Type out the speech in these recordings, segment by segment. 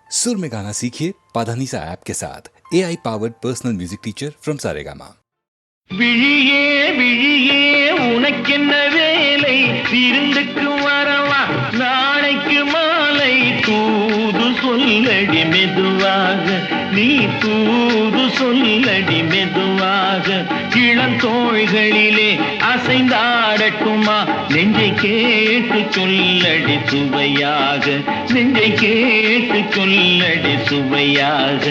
सुर में गाना सीखिए पाधानीसा ऐप के साथ AI powered personal music teacher from Saregama. விழியே விழியே உனக்கென்ன வேலை, விருந்துக்கு வரவா நாளைக்கு மாலை, தூது சொல்லடி மெதுவாக, நீ தூது சொல்லடி மெதுவாக, இளந்தோள்களிலே அசைந்தாடட்டுமா, நெஞ்சை கேட்டு சொல்லடி சுவையாக, நெஞ்சை கேட்டு சொல்லடி சுவையாக.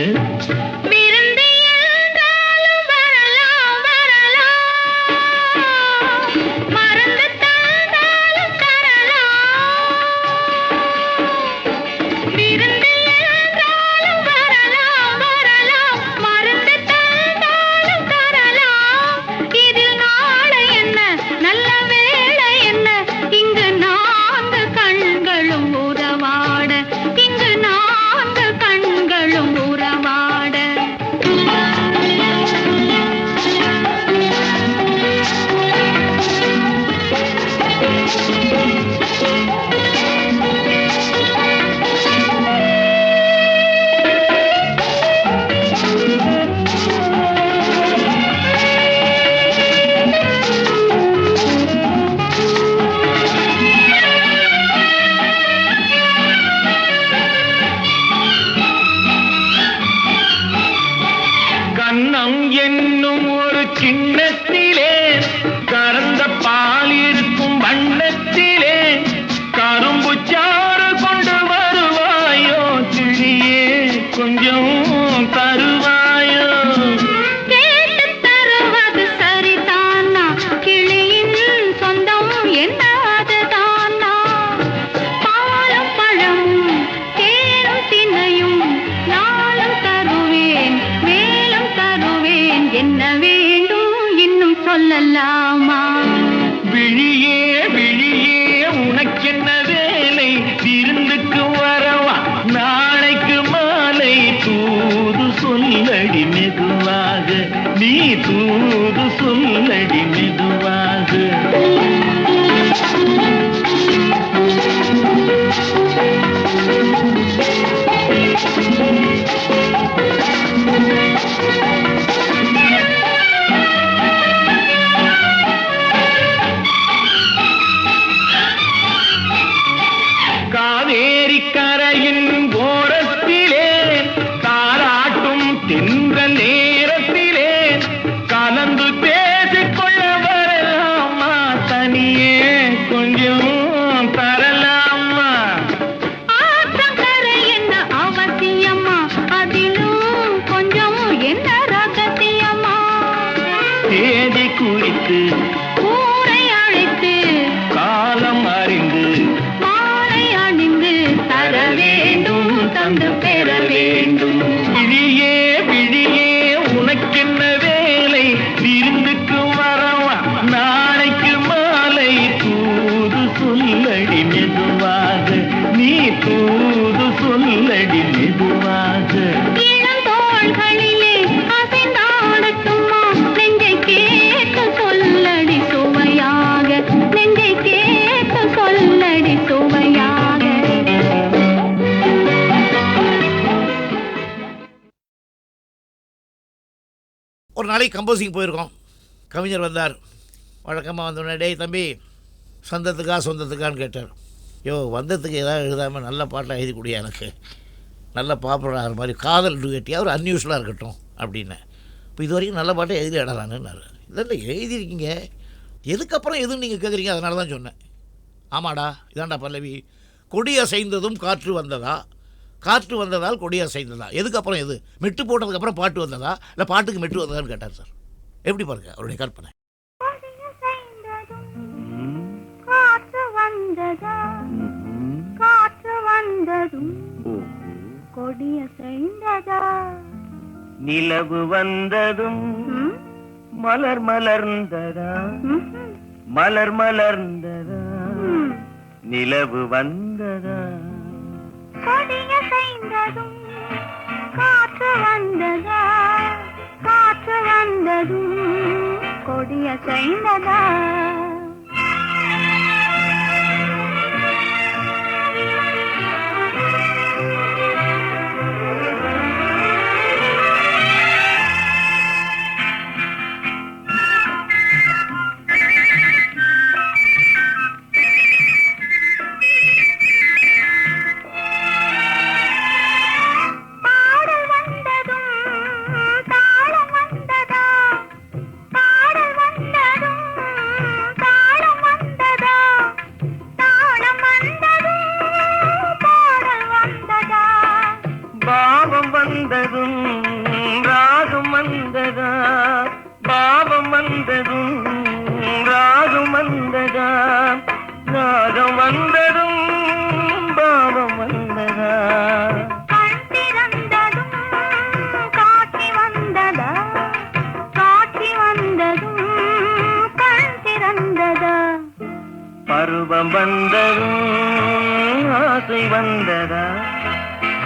கண்ணம் என்னும் ஒரு கிண்ணத்திலே கறந்த பால் இருக்கும் வண்ணத்திலே கரும்பு சாறு கொண்டு வருவாயோ, கிளியே கொஞ்சம் தருவாயோ. கேட்டு தருவது சரிதானா, கிளியின் சொந்தம் என்னது தானா, பாலும் பழம் தேனும் தினையும் நாளும் தருவேன், மேலும் தருவேன், என்ன வேண்டும் இன்னும் சொல்லலாமா. விழியே விழியே உனக்கென்ன வேலை, விருந்துக்கு வரவா நாளைக்கு மாலை, தூது சொல்லடி மெதுவாக, நீ தூது சொல்லடி மெதுவாக. காவேரி கரையின் ஓரத்திலே தாராட்டும் தென்றல் நேரத்திலே கலந்து பேசிக்கொள்ள வரலாமா, தனியே கொஞ்சம் தரலாமா. ஆற்றங்கரை என்ன அவசியமா, அதிலும் கொஞ்சம் என்ன ரகசியமா, தேதி குறித்து ஊரை அழைத்து காலம் அறிந்து மாலை அணிந்து தர வேண்டும், தந்து பெற வேண்டும். விழியே விழியே உனக்கென்ன வேலை, விருந்துக்கு வரவா நாளைக்கு மாலை, தூது சொல்லடி மெதுவாக, நீ தூது சொல்லடி மெதுவாக. இளந்தோள்களிலே அசைந்தாடட்டுமா, நெஞ்சை கேட்க சொல்லடி சுவையாக, நெஞ்சை கேட்க சொல்லடி சுவையாக. ஒரு நாளைக்கு கம்போசிங் போயிருக்கோம். கவிஞர் வந்தார். வழக்கமாக வந்தோடனே, டேய் தம்பி சொந்தத்துக்கா சொந்தத்துக்கான்னு கேட்டார். யோ, வந்ததுக்கு ஏதாவது எழுதாமல் நல்ல பாட்டெலாம் எழுதி கொடுயா, எனக்கு நல்ல பாப்புலர் ஆகிற மாதிரி காதல் டுகெட்டியாக ஒரு அன்யூஸ்வலாக இருக்கட்டும் அப்படின்னேன். இப்போ இது வரைக்கும் நல்ல பாட்டை எழுதி இடலான்னுன்னாரு. இல்லை எழுதியிருக்கீங்க, எதுக்கப்புறம் எதுவும் நீங்கள் கேட்குறீங்க, அதனால தான் சொன்னேன். ஆமாடா, இதாண்டா பல்லவி, கொடி அசைந்ததும் காற்று வந்ததா, காற்று வந்ததால் கொடி அசைந்ததா, எதுக்கப்புறம் எது, மெட்டு போட்டதுக்கப்புறம் பாட்டு வந்ததா, இல்லை பாட்டுக்கு மெட்டு வந்ததான்னு கேட்டார் சார். எப்படி பாருங்க அவருடைய கற்பனை. காற்று வந்ததா, காற்று வந்ததும் கொடிய செய்ததா, நிலவு வந்ததும் மலர் மலர்ந்ததா, மலர் மலர்ந்ததா, நிலவு வந்ததா, கொடிய செய்ததும் காற்று வந்ததா, காற்று வந்ததும் கொடிய செய்ததா. வந்ததும் ராகம் வந்ததா, பாவம் வந்ததும் ராகம் வந்ததா, ராகம் வந்ததும் பாவம் வந்ததா. கண் திறந்ததும் காட்சி வந்ததா, காட்சி வந்ததும் கண் திறந்ததா. பருவம் வந்ததும் ஆசை வந்ததா,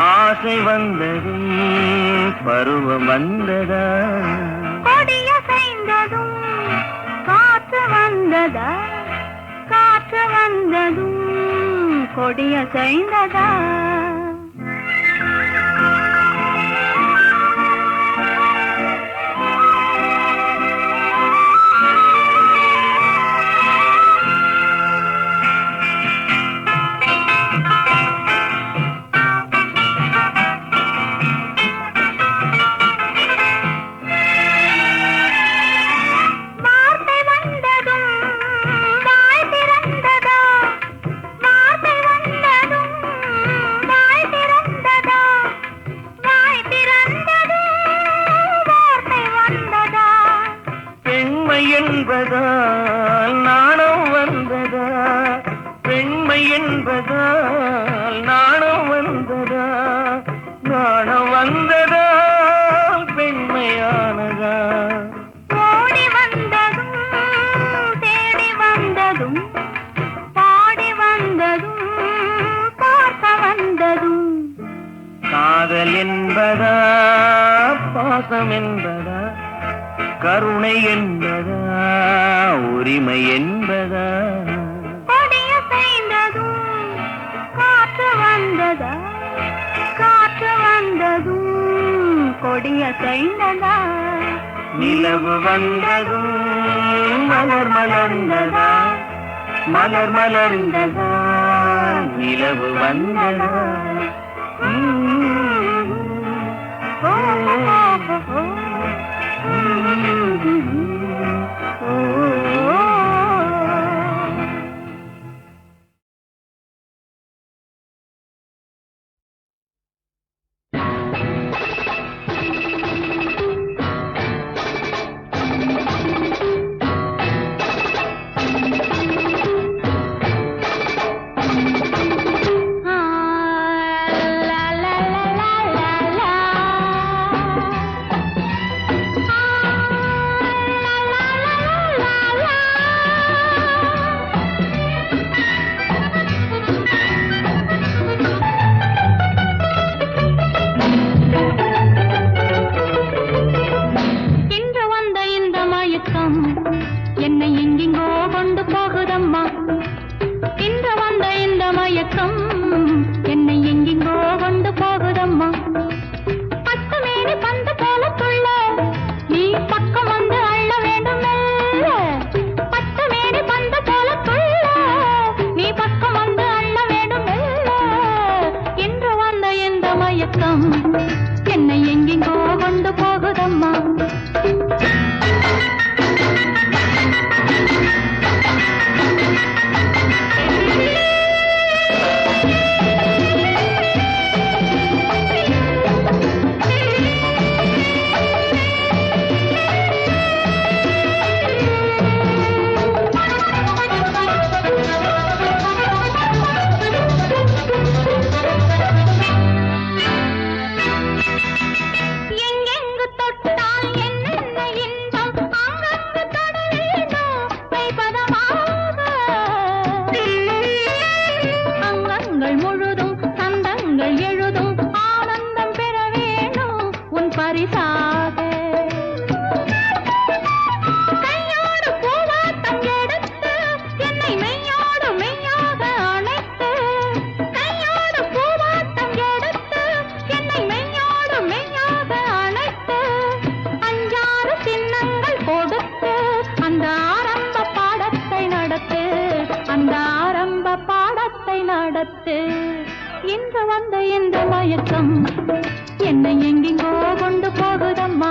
ஆசை வந்ததும் பருவம் வந்ததா. கொடியசைந்ததும் காற்று வந்ததா, காற்று வந்ததும் கொடியசைந்ததா. என்பதால் நாணம் வந்ததா, பெண்மை என்பதால் நாணம் வந்ததா, நாணம் வந்ததால் பெண்மையானதா. ஓடி வந்ததும் தேடி வந்ததும் பாடி வந்ததும் பார்க்க வந்ததும். காதல் என்பதா பாசம் என்பதா, கருணை என்பதா உரிமை என்பதா. கொடியசைந்ததும் காற்று வந்ததா, காற்று வந்ததும் கொடியசைந்ததா. நிலவு வந்ததும் மலர் மலர்ந்ததா, மலர் மலர்ந்ததா, நிலவு வந்ததா. என்னை எங்கெங்கோ கொண்டு போகுதம்மா. இன்று வந்த இந்த மயக்கம் என்னை எங்கெங்கோ கொண்டு போகுதம்மா. பத்து மேனி பந்து போல துள்ள நீ பக்கம் வந்து அள்ள வேண்டும். பத்து மேனி பந்து போல துள்ள நீ பக்கம் வந்து அள்ள வேண்டும். இன்று வந்த இந்த மயக்கம் என்னை எங்கெங்கோ கொண்டு போகுதம்மா. இன்று வந்த இந்த மயக்கம் என்னை எங்கெங்கோ கொண்டு போகுதம்மா.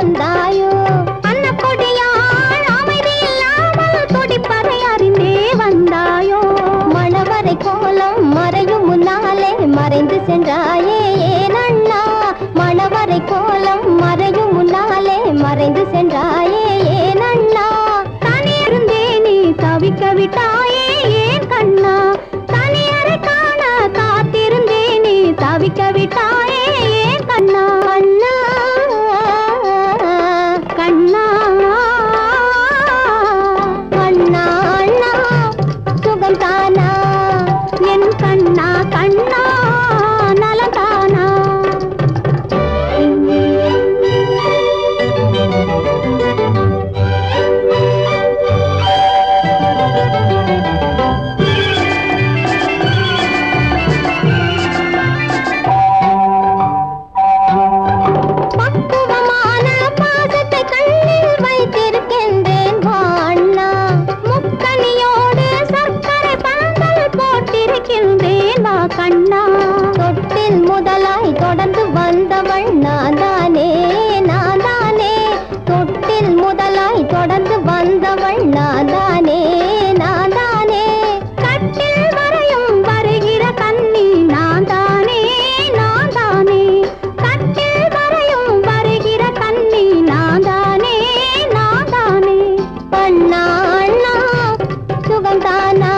வந்தாயோ அன்னக்கொடியாள் அமைதி இல்லாமல் துடிப்பதை அறிந்தே வந்தாயோ மணவரை கோலம் மறையும் முன்னாலே மறைந்து சென்றாயே ஏன் அண்ணா மணவரை கோலம் மறையும் முன்னாலே மறைந்து சென்றாயே ஏன் அண்ணா தனியிருந்தே நீ தவிக்க விட்டாயே ஏன் கண்ணா தனியரை காண காத்திருந்தே நீ தவிக்க விட்டாயே ஏன் கண்ணா அண்ணா கண்ணா அண்ணா அண்ணா சுகம் தானா என் கண்ணா கண்ணா நலந்தானா பக்குவமான பாசத்தை கண்ணில் வைத்திருக்கின்றேன் வாண்ணா முக்கனியோடு சர்க்கரை பந்தல் போட்டிருக்கின்றேன் வா கண்ணா தொட்டில் முதலாய் தொடர்ந்து வந்தவள் நான் தானே தொட்டில் முதலாய் தொடர்ந்து வந்தவள் நான் தானே கட்டில் வரையும் வருகிற கண்ணி நான் தானே கட்டில் வரையும் வருகிற கண்ணி நான் தானே அண்ணா அண்ணா சுகம் தானா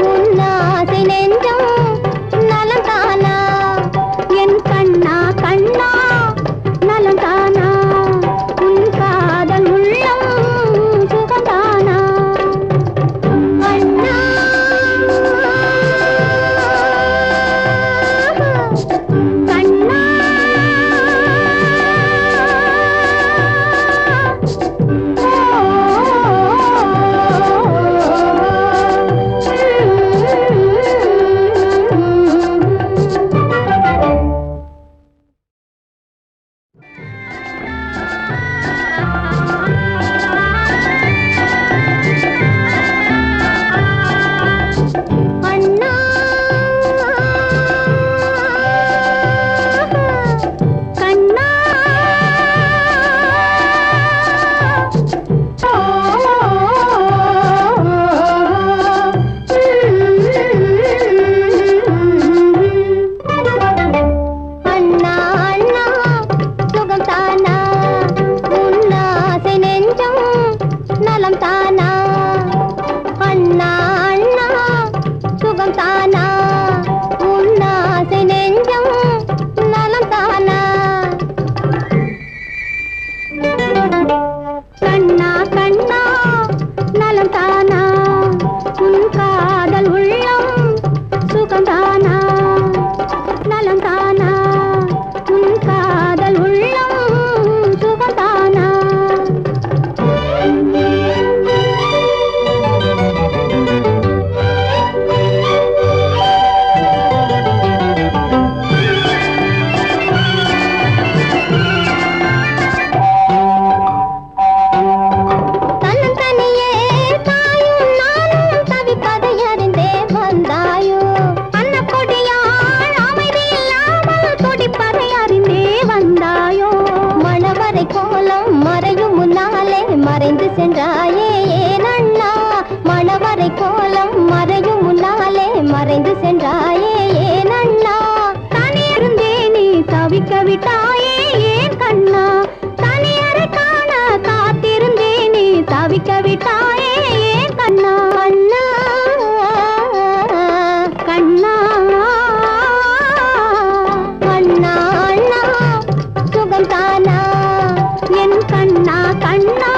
உன்னாசை நெஞ்சம் நலம் தானா என் கண்ணா கண்ணா நலம் தானா உன் காதல் உள்ளம் சுகம் தானா அண்ணா கண்ணா அண்ணா கண்ணா அண்ணா அண்ணா சுகம் தானா உன்னாசை நெஞ்சம் நலம் தானா அண்ணா அண்ணா சுகம் தானா உன்னாசை நெஞ்சம் நலம் தானா கண்ணா கண்ணா நலம் தானா உன் காதல் உள்ளம் சுகம் தானா நலம் தானா உன் காதல் உள்ளம் சுகம் தானா தன்னந்தனியே தாயும் நானும் தவிப்பதை அறிந்தே வந்தாயோ அன்னக்கொடியாள் அமைதி இல்லாமல் துடிப்பதை அறிந்தே வந்தாயோ மணவரை கோலம் மறையும் முன்னாலே மறைந்து சென்றாயே ஏன் அண்ணா மணவரை கோலம் மறையும் முன்னாலே மறைந்து சென்றாயே ஏன் அண்ணா தனியிருந்தே நீ தவிக்க விட்டாயே ஏன் கண்ணா தனியரை காண காத்திருந்தே நீ தவிக்க விட்டாயே ஏன் கண்ணா அண்ணா கண்ணா அண்ணா அண்ணா சுகம் தானா என் கண்ணா கண்ணா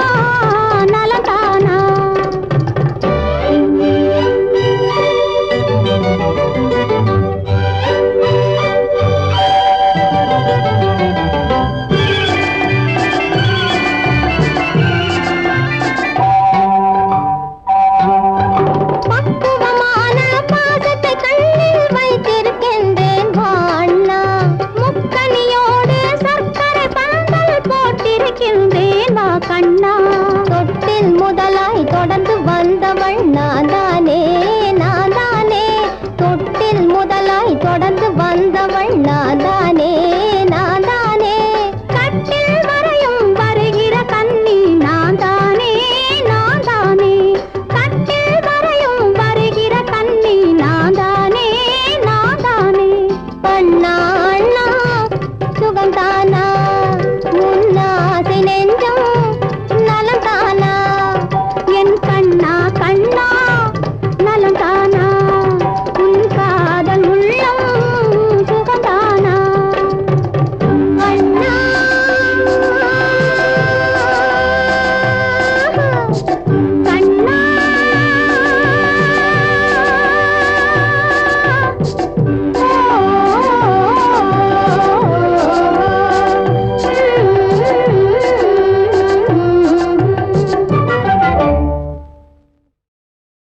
நலந்தானா பக்குவமான பாசத்தை கண்ணில் வைத்திருக்கின்றேன் வாண்ணா முக்கனியோடு சர்க்கரை பந்தல் போட்டிருக்கின்றேன் வா கண்ணா தொட்டில் முதலாய் தொடர்ந்து வந்தவள் நான் தானே தொட்டில் முதலாய் தொடர்ந்து வந்தவள் நான் தானே கட்டில் வரையும் நெஞ்சம்